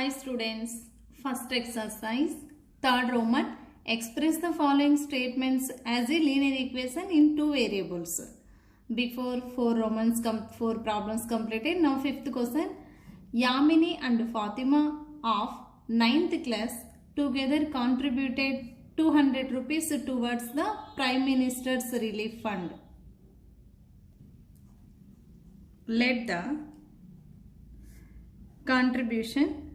Hi students, first exercise, third Roman, express the following statements as a linear equation in two variables. Before four problems completed, now fifth question. Yamini and Fatima of 9th class together contributed 200 rupees towards the Prime Minister's Relief Fund. Let the contribution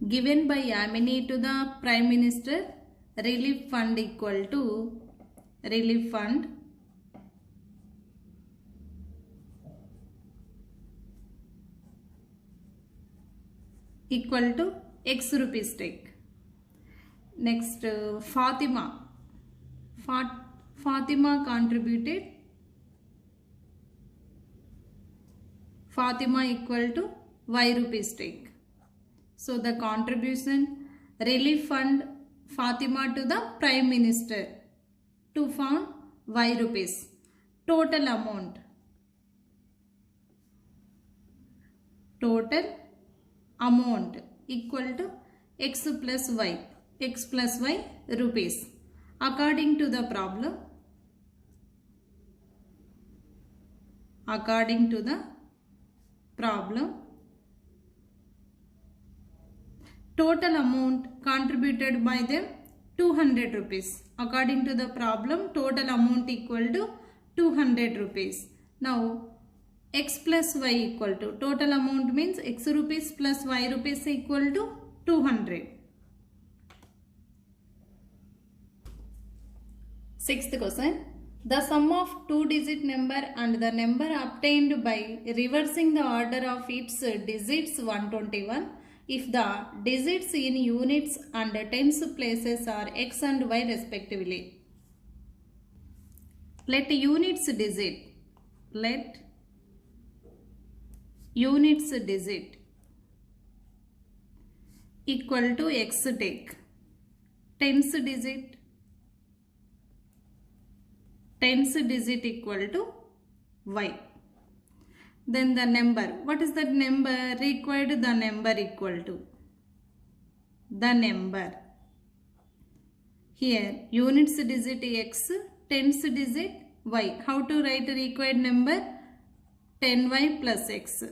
given by Yamini to the Prime Minister Relief Fund equal to Relief Fund equal to X rupees take. Next, Fatima contributed Fatima equal to Y rupees take. So the contribution Relief Fund Fatima to the Prime Minister to found Y rupees. Total amount equal to X plus Y rupees. According to the problem, total amount contributed by them 200 rupees. According to the problem, total amount equal to 200 rupees. Now, X plus Y equal to, total amount means X rupees plus Y rupees equal to 200. Sixth question. The sum of two-digit number and the number obtained by reversing the order of its digits 121 if the digits in units and tens places are X and Y respectively. Let units digit equal to X take. Tens digit equal to Y. Then the number. What is that number? Required the number equal to. The number. Here units digit X, tens digit Y. How to write required number? 10Y plus X.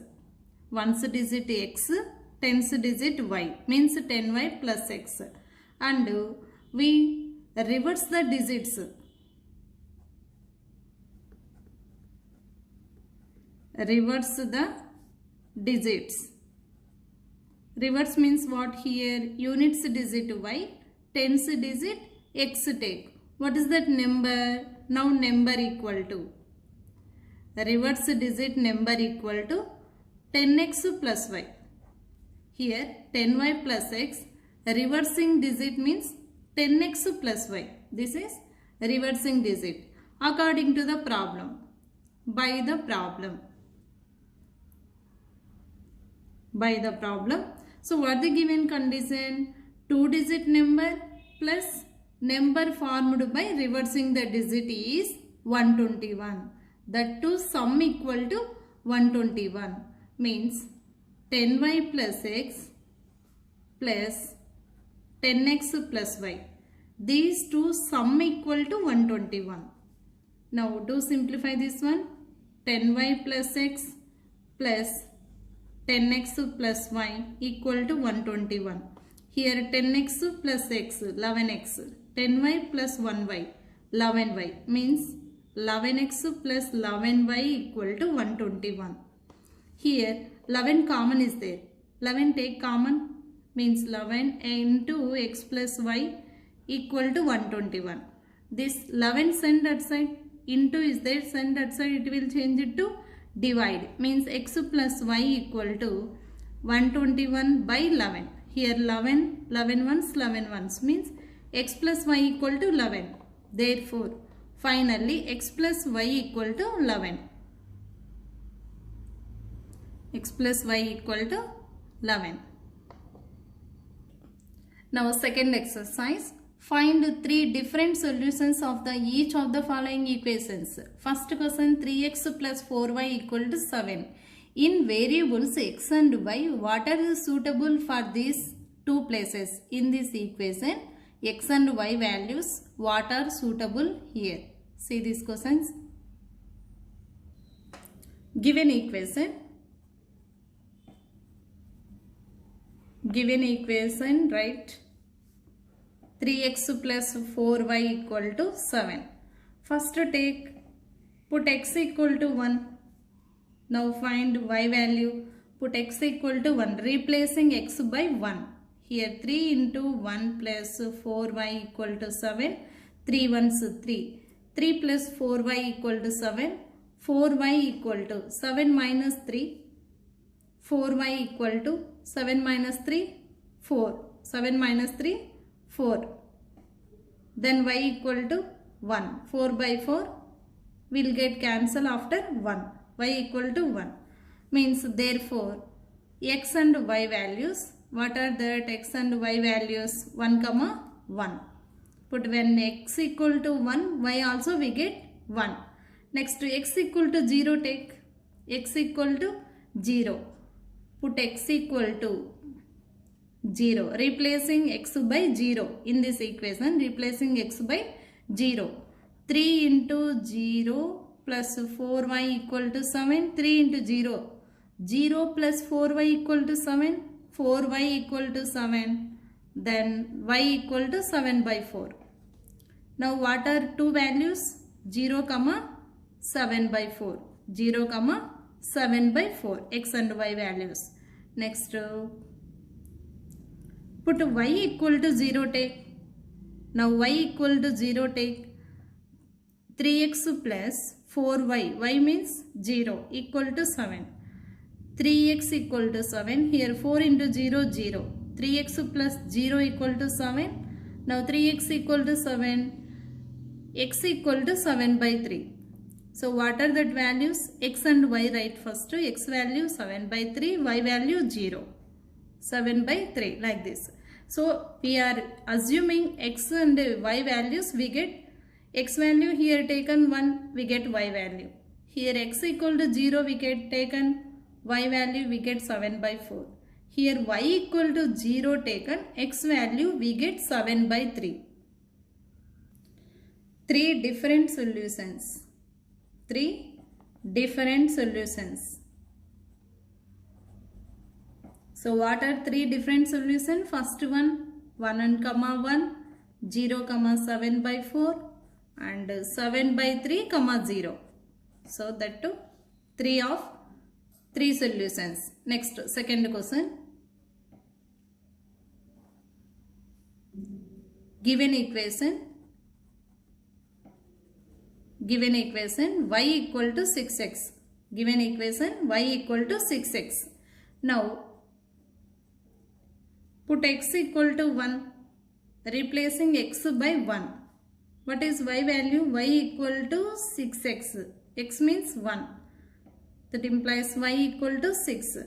Ones digit X, tens digit Y. Means 10Y plus X. And we reverse the digits. Reverse the digits. Reverse means what here? Units digit Y, tens digit X take. What is that number? Now number equal to. Reverse digit number equal to 10X plus Y. Here 10Y plus X. Reversing digit means 10X plus Y. This is reversing digit. According to the problem. By the problem. So what the given condition? Two-digit number plus number formed by reversing the digit is 121. That two sum equal to 121 means 10Y plus X plus 10X plus Y. These two sum equal to 121. Now do simplify this one. 10Y plus X plus 10X plus Y equal to 121. Here 10X plus X, 11X. 10Y plus 1Y, 11Y. Means 11X plus 11Y equal to 121. Here 11 common is there. 11 take common. Means 11 into X plus Y equal to 121. This 11 send that side. Into is there, send that side. It will change it to divide. Means X plus Y equal to 121 by 11. Here 11 ones means X plus Y equal to 11. Therefore, finally X plus Y equal to 11. X plus Y equal to 11. Now second exercise. Find three different solutions of the each of the following equations. First question, 3x plus 4y equal to 7. In variables x and y, what are suitable for these two places? In this equation, x and y values, what are suitable here? See these questions. Given equation, right? 3x plus 4y equal to 7. First put x equal to 1. Now find y value. Put x equal to 1. Replacing x by 1. Here 3 into 1 plus 4y equal to 7. 3 ones 3. 3 plus 4y equal to 7. 4y equal to 7 minus 3. 4y equal to 7 minus 3. 4. 7 minus 3. 4. Then y equal to 1. 4 by 4 will get cancel after 1. Y equal to 1. Means therefore x and y values. What are that x and y values? 1 comma 1. Put when x equal to 1, y also we get 1. Next to x equal to 0 take. X equal to 0. Put x equal to 0. Replacing x by 0 in this equation. Replacing x by 0. 3 into 0 plus 4y equal to 7. 3 into 0. 0 plus 4y equal to 7. 4y equal to 7. Then y equal to 7 by 4. Now what are two values? 0 comma 7 by 4. 0 comma 7 by 4. X and y values. Next put y equal to 0 take. Now y equal to 0 take. 3x plus 4y. Y means 0 equal to 7. 3x equal to 7. Here 4 into 0, 0. 3x plus 0 equal to 7. Now 3x equal to 7. X equal to 7 by 3. So what are that values? X and y write first. X value 7 by 3. Y value 0. 7 by 3 like this. So we are assuming x and y values, we get x value here taken 1, we get y value. Here x equal to 0 we get taken, y value we get 7 by 4. Here y equal to 0 taken, x value we get 7 by 3. Three different solutions. So what are three different solutions? First one, 1 and comma 1, 0 comma 7 by 4 and 7 by 3 comma 0. So that too, 3 solutions. Next, second question. Given equation y equal to 6x. Given equation y equal to 6x. Now put x equal to 1, replacing x by 1. What is y value? Y equal to 6x. X means 1. That implies y equal to 6.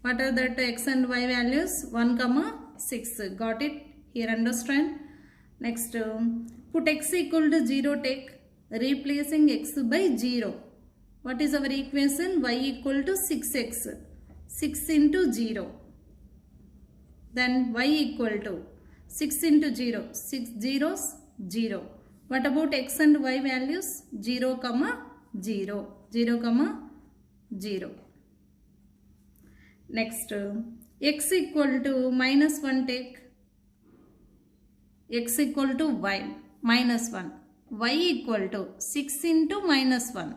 What are that x and y values? 1 comma 6. Got it? Here understand. Next, put x equal to 0 take. Replacing x by 0. What is our equation? Y equal to 6x. 6 into 0. Then y equal to 6 into 0. 6 zeros 0. What about x and y values? 0 comma 0. 0 comma 0. Next, x equal to minus 1 take. X equal to y minus 1. Y equal to 6 into minus 1.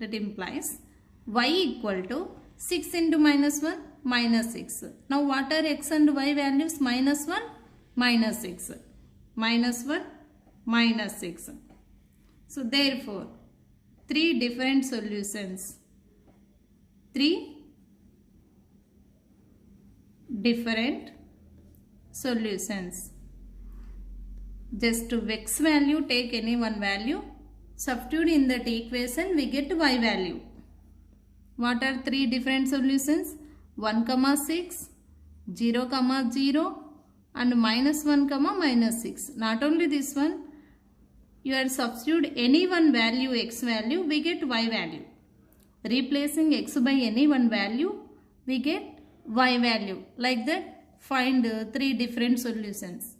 That implies y equal to 6 into minus 1, minus 6. Now what are x and y values? Minus 1, minus 6. Minus 1, minus 6. So therefore, three different solutions. Three different solutions. Just to x value, take any one value, substitute in that equation, we get y value. What are three different solutions? 1 comma 6, 0 comma 0, and minus 1 comma minus 6. Not only this one, you are substitute any one value x value, we get y value. Replacing x by any one value, we get y value. Like that, find three different solutions.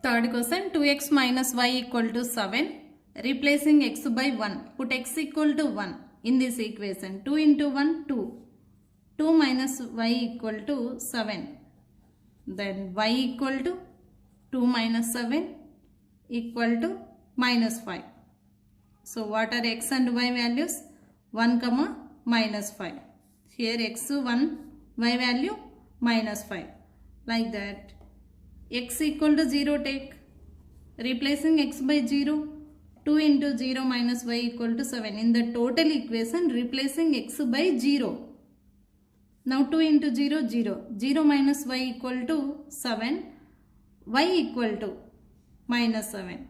Third question, 2x minus y equal to 7. Replacing x by 1. Put x equal to 1 in this equation. 2 into 1, 2. 2 minus y equal to 7. Then y equal to 2 minus 7 equal to minus 5. So what are x and y values? 1 comma minus 5. Here x 1, y value minus 5. Like that. X equal to 0 take. Replacing x by 0. 2 into 0 minus y equal to 7. In the total equation, replacing x by 0. Now 2 into 0, 0. 0 minus y equal to 7. Y equal to minus 7.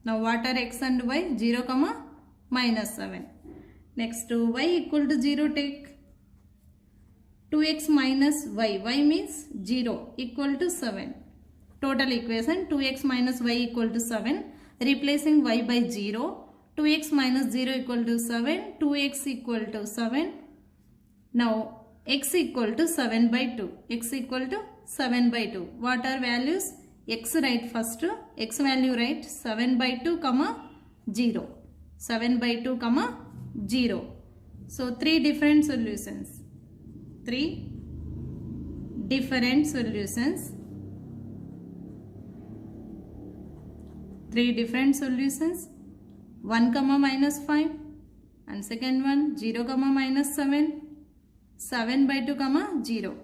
Now what are x and y? 0 comma minus 7. Next to y equal to 0 take. 2x minus y. Y means 0 equal to 7. Total equation 2x minus y equal to 7. Replacing y by 0. 2x minus 0 equal to 7. 2x equal to 7. Now x equal to 7 by 2. X equal to 7 by 2. What are values? X write first. X value write 7 by 2 comma 0. 7 by 2 comma 0. So three different solutions. Three different solutions. Three different solutions. 1 comma minus 5. And second one 0 comma minus 7. 7 by 2 comma 0.